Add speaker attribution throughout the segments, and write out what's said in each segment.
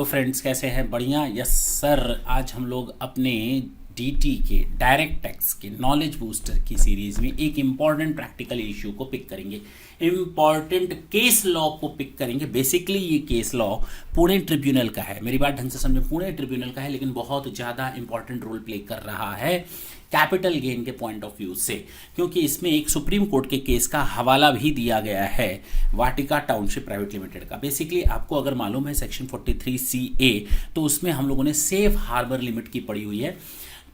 Speaker 1: Hello friends, कैसे हैं? बढ़िया। यस सर, आज हम लोग अपने डीटी के डायरेक्ट टैक्स के नॉलेज बूस्टर की सीरीज में एक इम्पॉर्टेंट प्रैक्टिकल इश्यू को पिक करेंगे, इम्पॉर्टेंट केस लॉ को पिक करेंगे। बेसिकली ये केस लॉ पुणे ट्रिब्यूनल का है। मेरी बात ढंग से समझे, पुणे ट्रिब्यूनल का है, लेकिन बहुत ज़्यादा इंपॉर्टेंट रोल प्ले कर रहा है कैपिटल गेन के पॉइंट ऑफ व्यू से, क्योंकि इसमें एक सुप्रीम कोर्ट के केस का हवाला भी दिया गया है, वाटिका टाउनशिप प्राइवेट लिमिटेड का। बेसिकली आपको अगर मालूम है सेक्शन 43CA, तो उसमें हम लोगों ने सेफ हार्बर लिमिट की पड़ी हुई है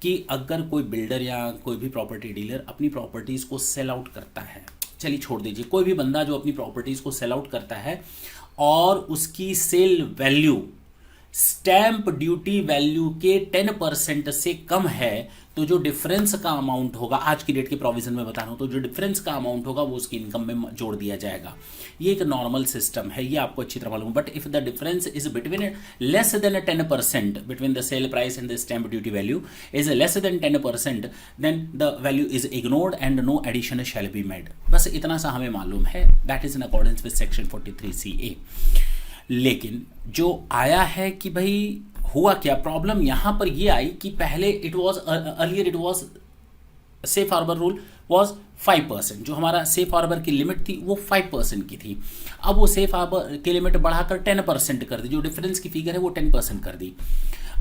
Speaker 1: कि अगर कोई बिल्डर या कोई भी प्रॉपर्टी डीलर अपनी प्रॉपर्टीज़ को सेल आउट करता है, चलिए छोड़ दीजिए, कोई भी बंदा जो अपनी प्रॉपर्टीज़ को सेल आउट करता है और उसकी sale value stamp duty value के 10% से कम है, तो जो डिफरेंस का अमाउंट होगा, आज की डेट के प्रोविजन में बता रहा हूं, तो जो डिफरेंस का अमाउंट होगा वो उसकी इनकम में जोड़ दिया जाएगा। ये एक नॉर्मल सिस्टम है, ये आपको अच्छी तरह मालूम। But if the difference is between less than 10% between the sale price and the stamp duty value is less than 10%, then the value is ignored and no addition shall be made. बस इतना सा हमें मालूम है, that is in accordance with section 43CA। लेकिन जो आया है कि भाई हुआ क्या, प्रॉब्लम यहां पर ये आई कि पहले it was earlier it was safe harbour rule was 5%, जो हमारा सेफ हार्बर की लिमिट थी वो 5% की थी। अब वो सेफ हार्बर की लिमिट बढ़ाकर 10% कर दी, जो डिफरेंस की फिगर है वो 10% कर दी।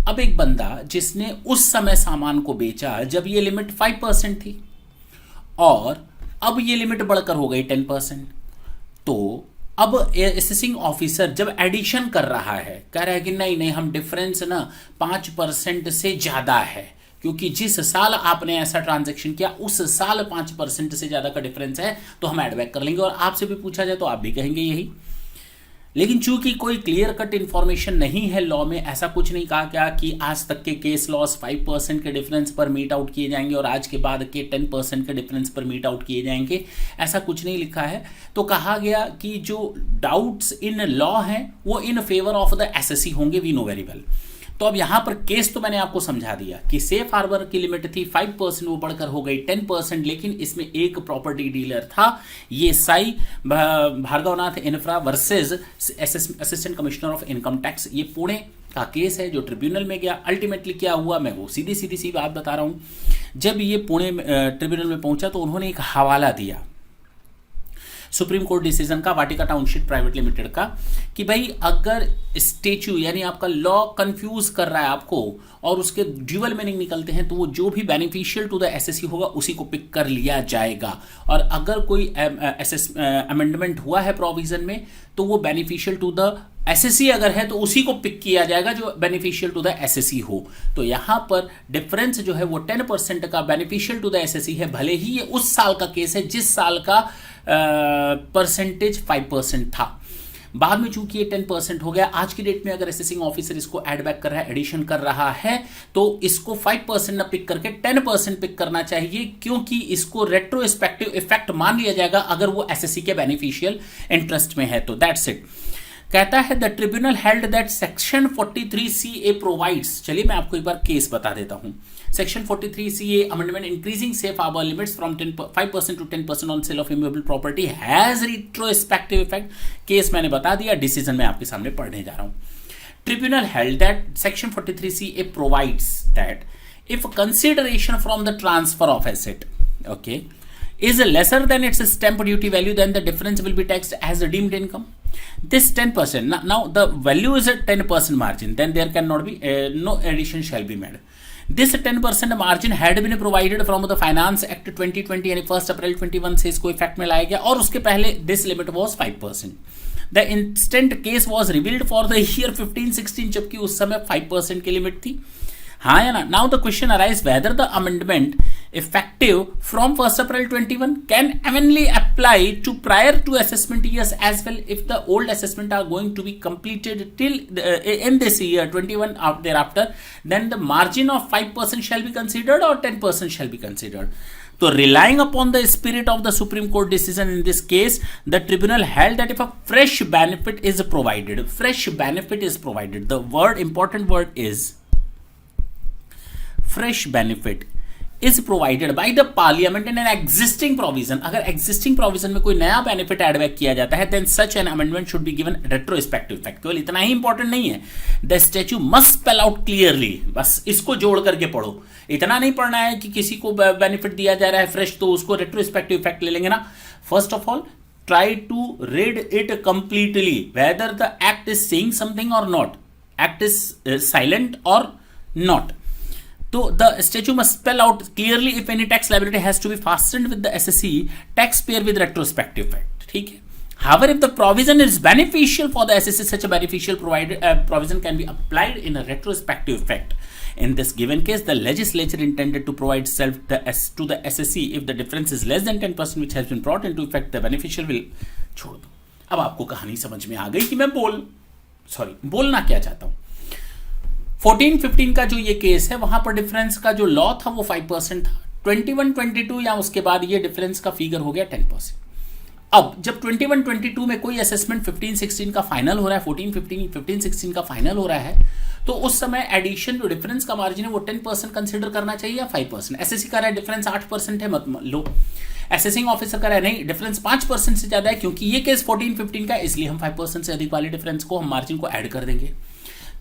Speaker 1: अब एक बंदा जिसने उस समय सामान को बेचा जब ये लिमिट 5% थी और अब ये लिमिट बढ़कर हो गई 10%, तो अब असेसिंग ऑफिसर जब एडिशन कर रहा है, कह रहा है कि नहीं नहीं, हम डिफरेंस ना 5% से ज़्यादा है, क्योंकि जिस साल आपने ऐसा ट्रांजैक्शन किया उस साल 5% से ज़्यादा का डिफरेंस है, तो हम एड बैक कर लेंगे। और आपसे भी पूछा जाए तो आप भी कहेंगे यही। लेकिन चूंकि कोई क्लियर कट इन्फॉर्मेशन नहीं है लॉ में, ऐसा कुछ नहीं कहा क्या कि आज तक के केस लॉस 5% के डिफरेंस पर मीट आउट किए जाएंगे और आज के बाद के 10% के डिफरेंस पर मीट आउट किए जाएंगे, ऐसा कुछ नहीं लिखा है। तो कहा गया कि जो डाउट्स इन लॉ हैं वो in favour of the assessee होंगे, वी नो वेरी वेल। तो अब यहां पर केस तो मैंने आपको समझा दिया कि सेफ हार्बर की लिमिट थी 5%, वो बढ़कर हो गई 10%, लेकिन इसमें एक प्रॉपर्टी डीलर था, ये Sai Bhargavnath infra versus assistant commissioner of income tax. ये पुणे का केस है जो ट्रिब्यूनल में गया। अल्टीमेटली क्या हुआ, मैं वो सीधी सी बात बता रहा हूं। जब ये पुणे ट्रिब्यूनल में पहुंचा तो उन्होंने एक हवाला दिया सुप्रीम कोर्ट डिसीजन का, वाटिका टाउनशिप प्राइवेट लिमिटेड का, कि भाई अगर स्टेच्यू यानी आपका लॉ कंफ्यूज कर रहा है आपको और उसके ड्यूअल मीनिंग निकलते हैं, तो वो जो भी बेनिफिशियल टू द एसएससी होगा उसी को पिक कर लिया जाएगा। और अगर कोई अमेंडमेंट हुआ है प्रोविजन में, तो वो बेनिफिशियल टू द एसएससी अगर है तो उसी को पिक किया जाएगा जो बेनिफिशियल टू द एसएससी हो। तो यहां पर डिफरेंस जो है वो 10% का बेनिफिशियल टू द एसएससी है, भले ही ये उस साल का केस है जिस साल का परसेंटेज 5% था। बाद में चूंकि ये 10% हो गया, आज की डेट में अगर असेसिंग ऑफिसर इसको ऐड बैक कर रहा है, एडिशन कर रहा है, तो इसको 5% न पिक करके 10% पिक करना चाहिए, क्योंकि इसको रेट्रोस्पेक्टिव इफेक्ट मान लिया जाएगा अगर वो एसएससी के बेनिफिशियल इंटरेस्ट में है। तो दैट्स इट। कहता है the tribunal held that section 43CA provides, चलिए मैं आपको एक बार केस बता देता हूं। Section 43CA amendment increasing safe harbour limits from 5% to 10% on sale of immovable property has retrospective effect. Case मैंने बता दिया, डिसीजन मैं आपके सामने पढ़ने जा रहा हूं। Tribunal held that section 43CA provides that if consideration from the transfer of asset okay is lesser than its stamp duty value, then the difference will be taxed as deemed income. This 10%, now the value is a 10% margin, then there cannot be no addition shall be made. This 10% margin had been provided from the Finance Act 2020 यानी 1 अप्रैल 21 से इसको effect में लाया गया, और उसके पहले this limit was 5%. The instant case was revealed for the year 15-16, जबकि उस समय 5% की लिमिट थी। हाँ या ना? Now the question arises whether the amendment effective from 1 April 21 can evenly apply to prior to assessment years as well, if the old assessment are going to be completed till in this year 21 out thereafter, then the margin of 5% shall be considered or 10% shall be considered. So relying upon the spirit of the Supreme Court decision in this case, the tribunal held that if a fresh benefit is provided, the important word is fresh benefit is provided by the parliament in an existing provision, अगर existing provision में कोई नया benefit add back किया जाता है then such an amendment should be given retrospective effect। केवल इतना ही important नहीं है, the statute must spell out clearly, बस इसको जोड़ करके पढ़ो, इतना नहीं पढ़ना है कि किसी को benefit दिया जा रहा है fresh तो उसको retrospective effect ले लेंगे ना। First of all try to read it completely whether the act is saying something or not, act is silent or not। तो the statute must spell out clearly if any tax liability has to be fastened with the SSE taxpayer with retrospective effect, ठीक है। However, if the provision is beneficial for the SSE, such a beneficial provision can be applied in a retrospective effect। In this given case, the legislature intended to provide to the SSE if the difference is less than 10% which has been brought into effect, the beneficial will छोड़ दो। अब आपको कहानी समझ में आ गई कि मैं बोलना क्या चाहता हूं। 14-15 का जो ये केस है वहां पर डिफरेंस का जो लॉ था वो 5% था, 21-22 या उसके बाद ये डिफरेंस का फिगर हो गया 10%। अब जब 21-22 में कोई असेसमेंट 15-16 का फाइनल हो रहा है, 15-16 का फाइनल हो रहा है, तो उस समय एडिशन जो डिफरेंस का मार्जिन है वो 10% कंसिडर करना चाहिए या 5%। एसएससी का रहा है डिफरेंस 8% है, मत लो। असेसिंग ऑफिसर का रहा है नहीं डिफरेंस 5% से ज्यादा है, क्योंकि ये केस 14-15 का, इसलिए हम 5% से अधिक वाले डिफरेंस को हम मार्जिन को ऐड कर देंगे।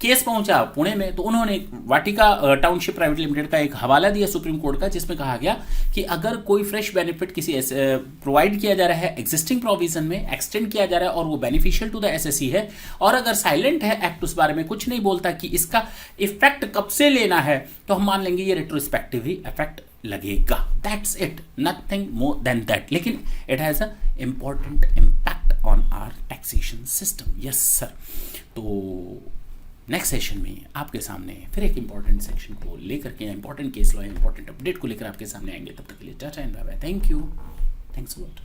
Speaker 1: केस पहुंचा पुणे में, तो उन्होंने वाटिका टाउनशिप प्राइवेट लिमिटेड का एक हवाला दिया सुप्रीम कोर्ट का, जिसमें कहा गया कि अगर कोई फ्रेश बेनिफिट किसी प्रोवाइड किया जा रहा है एग्जिस्टिंग प्रोविजन में, एक्सटेंड किया जा रहा है और वो बेनिफिशियल टू द एसएससी है, और अगर साइलेंट है एक्ट, उस बारे में कुछ नहीं बोलता कि इसका इफेक्ट कब से लेना है, तो हम मान लेंगे ये रेट्रोस्पेक्टिव ही इफेक्ट लगेगा। That's it, nothing more than that. लेकिन it has a important impact on our taxation system. Yes sir. तो नेक्स्ट सेशन में आपके सामने फिर एक इंपॉर्टेंट सेक्शन को लेकर के, important case law, important update को लेकर आपके सामने आएंगे। तब तक के लिए tata and bye bye. Thank you, thanks a lot.